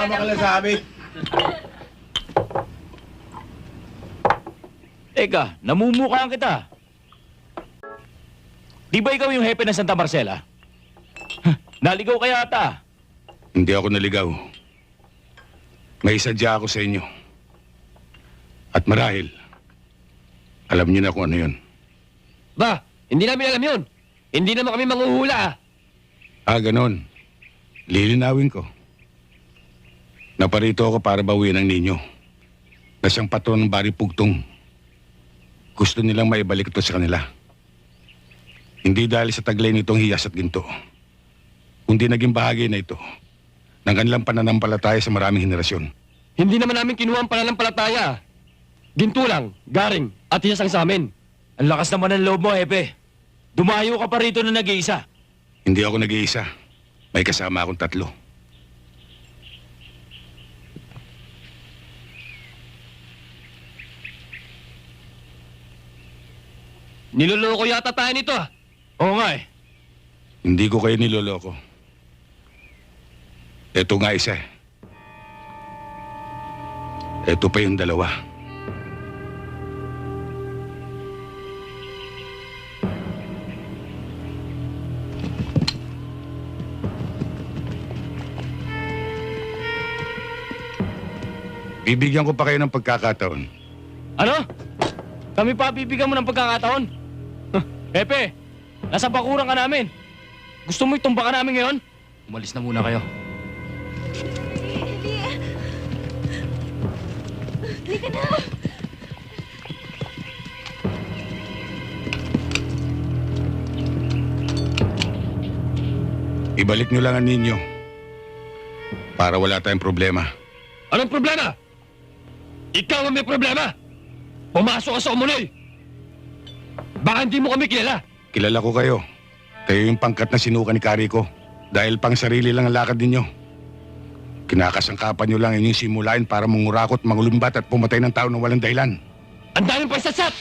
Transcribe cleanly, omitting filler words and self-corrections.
Sumama ka lang sa amin. Teka, namumukhaan kita. Di ba ikaw yung hepe ng Santa Marcela? Naligaw ka yata. Hindi ako naligaw. May sadya ako sa inyo. At marahil, alam niyo na kung ano yun. Ba, hindi namin alam yun. Hindi naman kami manghuhula. Ganon. Lilinawin ko. Naparito ako para bawiin ang ninyo. Na siyang patron ng Bari Pugtong. Gusto nilang maibalik ito sa kanila. Hindi dahil sa taglay nitong hiyas at ginto. Kundi naging bahagi na ito ng kanilang pananampalataya sa maraming henerasyon. Hindi naman namin kinuha ang pananampalataya. Ginto lang, garing, at hiyas ang sa amin. Ang lakas naman ng loob mo, hepe. Dumayo ka pa rito na nag-iisa. Hindi ako nag-iisa. May kasama akong 3. Niloloko yata tayo nito ah. Oo nga eh. Hindi ko kayo niloloko. Ito nga isa. Ito pa yung 2. Bibigyan ko pa kayo ng pagkakataon. Ano? Kami pa bibigyan mo ng pagkakataon? Hepe, nasa bakuran ka namin. Gusto mo itumba ka namin ngayon? Umalis na muna kayo. Halika na! Ibalik nyo lang ang ninyo para wala tayong problema. Anong problema? Ikaw ang may problema. Pumasok ka sa umuloy. Baka hindi mo kami kilala. Kilala ko kayo. Kayo yung pangkat na sinuka ni Kariko. Dahil pang sarili lang ang lakad ninyo. Kinakasangkapan nyo lang inyong simulain para mangurakot, mangulumbat at pumatay ng tao ng walang dahilan. Ang daming pagsatsat!